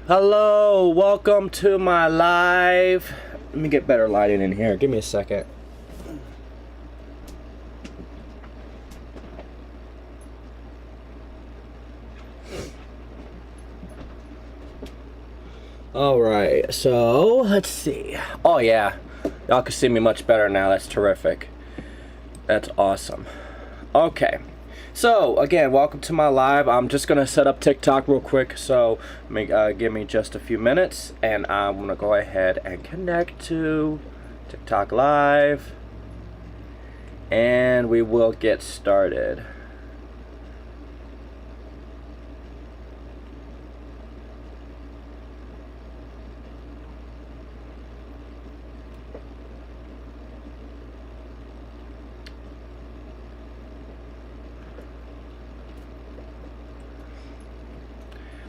Hello, welcome to my live. Let me get better lighting in here. Give me a second. Alright, so let's see. Oh yeah, y'all can see me much better now. That's terrific. That's awesome. Okay. So, again, welcome to my live. I'm just going to set up TikTok real quick, so give me just a few minutes, and I'm going to go ahead and connect to TikTok Live, and we will get started.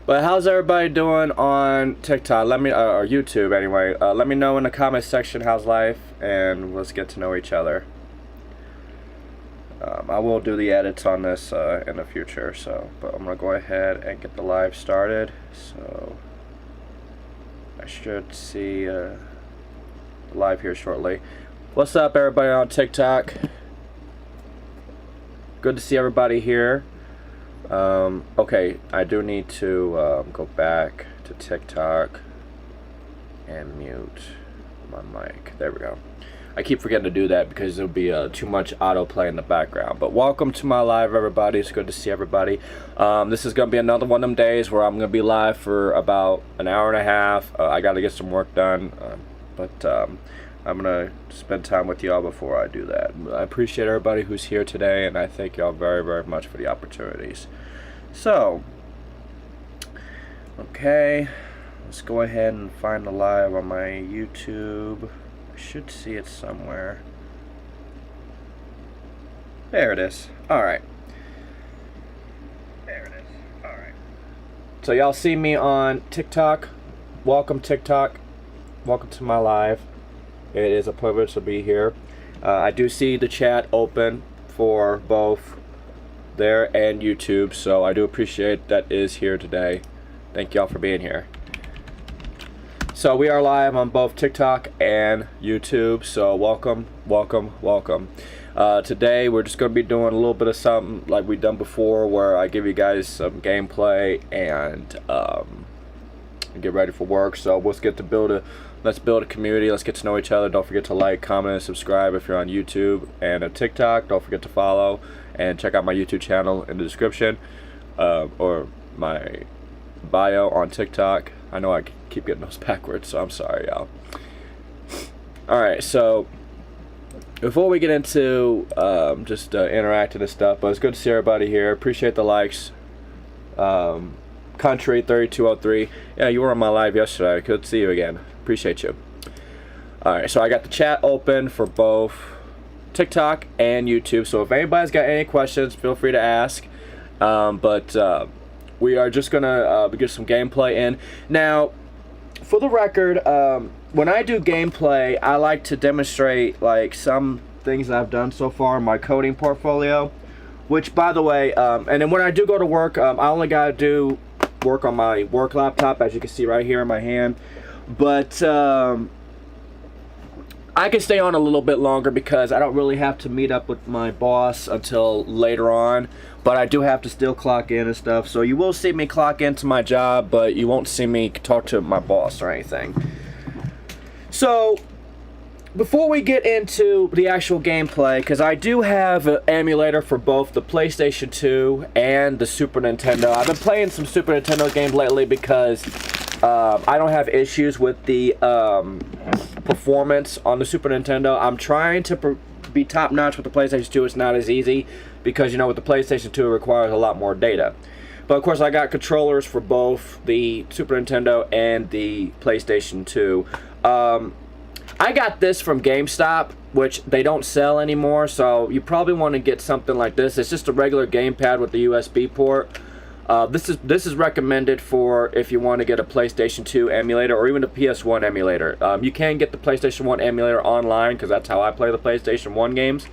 But how's everybody doing on TikTok? Let me, or YouTube anyway. Let me know in the comment section how's life, and let's get to know each other. I will do the edits on this in the future, but I'm gonna go ahead and get the live started. So I should see live here shortly. What's up, everybody on TikTok? Good to see everybody here. Okay, I do need to go back to TikTok and mute my mic. There we go. I keep forgetting to do that because there'll be too much autoplay in the background. But welcome to my live, everybody. It's good to see everybody. This is going to be another one of them days where I'm going to be live for about an hour and a half. I got to get some work done, but I'm going to spend time with y'all before I do that. I appreciate everybody who's here today, and I thank y'all very, very much for the opportunities. So, okay, let's go ahead and find the live on my YouTube. I should see it somewhere. There it is. Alright. There it is. Alright. So y'all see me on TikTok. Welcome, TikTok. Welcome to my live. It is a privilege to be here. I do see the chat open for both there and YouTube, so I do appreciate that is here today. Thank y'all for being here. So we are live on both TikTok and YouTube, so welcome, welcome, welcome. Today we're just going to be doing a little bit of something like we've done before, where I give you guys some gameplay and get ready for work. So let's build a community. Let's get to know each other. Don't forget to like, comment, and subscribe if you're on YouTube and on TikTok. Don't forget to follow and check out my YouTube channel in the description, or my bio on TikTok. I know I keep getting those backwards, so I'm sorry, y'all. Alright, so before we get into just interacting and stuff, but it's good to see everybody here. Appreciate the likes. Country 3203, yeah, you were on my live yesterday. Good to see you again. Appreciate you. Alright, so I got the chat open for both TikTok and YouTube, so if anybody's got any questions, feel free to ask. We are just gonna get some gameplay in. Now, for the record, when I do gameplay, I like to demonstrate like some things that I've done so far in my coding portfolio, which, by the way, and then when I do go to work, I only gotta do work on my work laptop, as you can see right here in my hand. But I can stay on a little bit longer because I don't really have to meet up with my boss until later on, but I do have to still clock in and stuff. So you will see me clock into my job, but you won't see me talk to my boss or anything. So before we get into the actual gameplay, because I do have an emulator for both the PlayStation 2 and the Super Nintendo. I've been playing some Super Nintendo games lately because I don't have issues with the performance on the Super Nintendo. I'm trying to be top notch with the PlayStation 2. It's not as easy because, you know, with the PlayStation 2 it requires a lot more data. But of course I got controllers for both the Super Nintendo and the PlayStation 2. I got this from GameStop, which they don't sell anymore, so you probably want to get something like this. It's just a regular gamepad with the USB port. This is recommended for if you want to get a PlayStation 2 emulator or even a PS1 emulator. You can get the PlayStation 1 emulator online because that's how I play the PlayStation 1 games.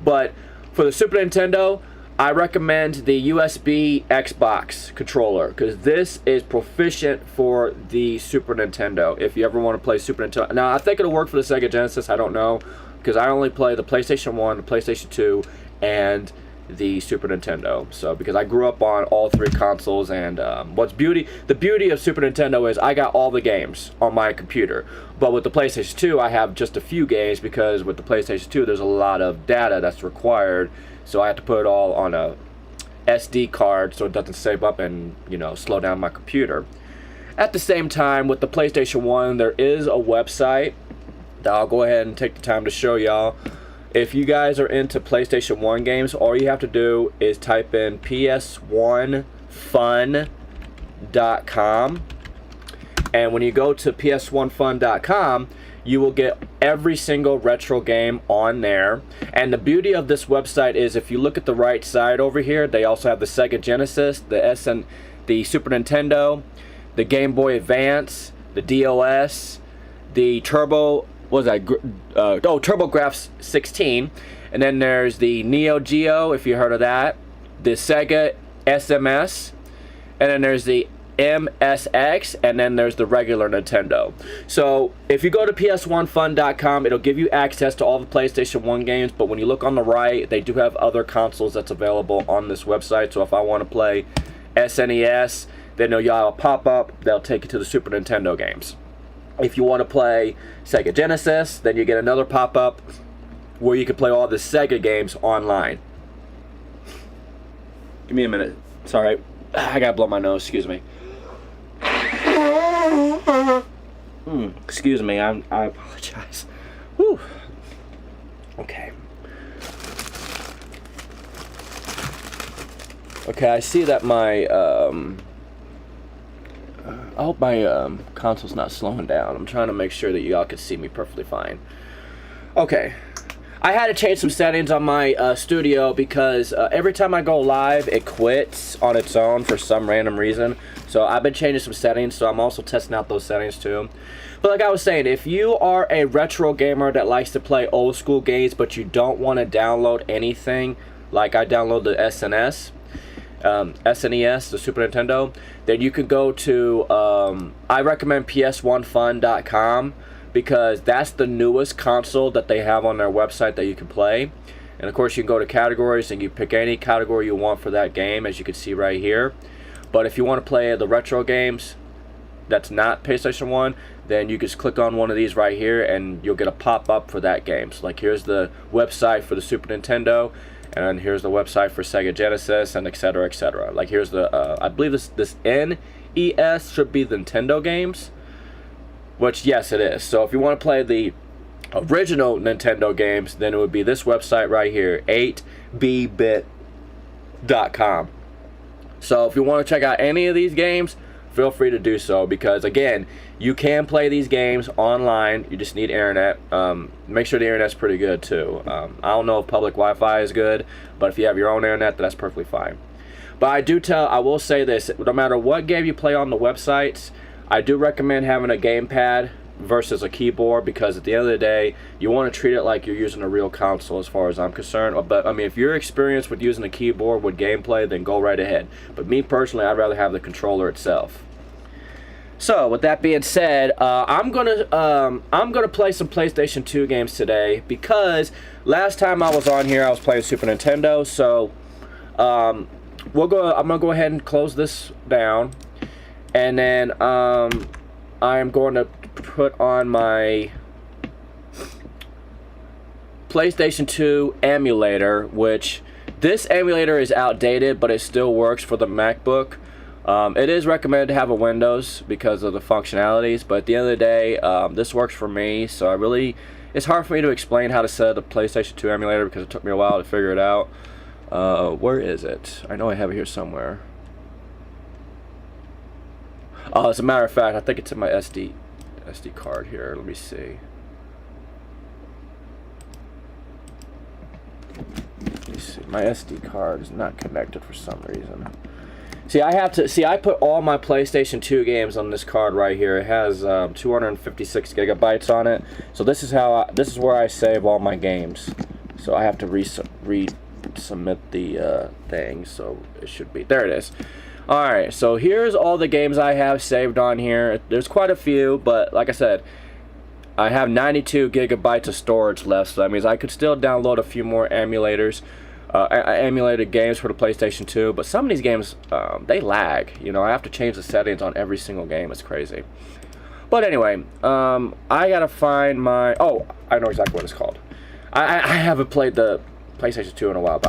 But for the Super Nintendo, I recommend the USB Xbox controller because this is proficient for the Super Nintendo. If you ever want to play Super Nintendo, now I think it'll work for the Sega Genesis. I don't know because I only play the PlayStation 1, the PlayStation 2, and the Super Nintendo. So because I grew up on all three consoles, and the beauty of Super Nintendo is I got all the games on my computer. But with the PlayStation 2, I have just a few games because with the PlayStation 2, there's a lot of data that's required. So I have to put it all on a SD card so it doesn't save up and, you know, slow down my computer. At the same time, with the PlayStation 1, there is a website that I'll go ahead and take the time to show y'all. If you guys are into PlayStation 1 games, all you have to do is type in ps1fun.com. And when you go to ps1fun.com, you will get every single retro game on there. And the beauty of this website is if you look at the right side over here, they also have the Sega Genesis, the Super Nintendo, the Game Boy Advance, the DOS, the TurboGrafx 16, and then there's the Neo Geo, if you heard of that, the Sega SMS, and then there's the MSX, and then there's the regular Nintendo. So if you go to ps1fun.com, it'll give you access to all the PlayStation 1 games, but when you look on the right, they do have other consoles that's available on this website. So if I want to play SNES, then you'll have a pop-up, they'll take you to the Super Nintendo games. If you want to play Sega Genesis, then you get another pop-up where you can play all the Sega games online. Give me a minute. Sorry, I gotta blow my nose, excuse me. Excuse me, I apologize. Whew. Okay. Okay, I see that my I hope my console's not slowing down. I'm trying to make sure that y'all can see me perfectly fine. Okay. I had to change some settings on my studio because every time I go live, it quits on its own for some random reason. So I've been changing some settings, so I'm also testing out those settings too. But like I was saying, if you are a retro gamer that likes to play old school games, but you don't want to download anything, like I download the SNES, the Super Nintendo, then you can go to, I recommend ps1fun.com because that's the newest console that they have on their website that you can play. And of course you can go to categories and you pick any category you want for that game, as you can see right here. But if you want to play the retro games that's not PlayStation 1, then you just click on one of these right here and you'll get a pop-up for that game. So like here's the website for the Super Nintendo, and here's the website for Sega Genesis, and etc, etc. Like here's the I believe this NES should be the Nintendo games, which yes it is. So if you want to play the original Nintendo games, then it would be this website right here, 8bbit.com. So if you want to check out any of these games, feel free to do so, because again, you can play these games online. You just need internet. Make sure the internet's pretty good too. I don't know if public Wi-Fi is good, but if you have your own internet, that's perfectly fine. But I will say this, no matter what game you play on the websites, I do recommend having a gamepad versus a keyboard, because at the end of the day, you want to treat it like you're using a real console as far as I'm concerned. But I mean, if you're experienced with using a keyboard with gameplay, then go right ahead. But me personally, I'd rather have the controller itself. So with that being said, I'm gonna play some PlayStation 2 games today, because last time I was on here I was playing Super Nintendo. So I'm gonna go ahead and close this down, and then I'm going to put on my PlayStation 2 emulator, which this emulator is outdated, but it still works for the MacBook. It is recommended to have a Windows because of the functionalities, but at the end of the day, this works for me. So it's hard for me to explain how to set up the PlayStation 2 emulator because it took me a while to figure it out. Where is it? I know I have it here somewhere. As a matter of fact, I think it's in my SD card here. Let me see. My SD card is not connected for some reason. I put all my PlayStation 2 games on this card right here. It has 256 gigabytes on it. So this is where I save all my games. So I have to submit the thing, so it should be, there it is. Alright, so here's all the games I have saved on here. There's quite a few, but like I said, I have 92 gigabytes of storage left, so that means I could still download a few more emulators, emulated games for the PlayStation 2, but some of these games, they lag. You know, I have to change the settings on every single game. It's crazy. But anyway, I gotta find my, oh, I know exactly what it's called. I haven't played the PlayStation 2 in a while, but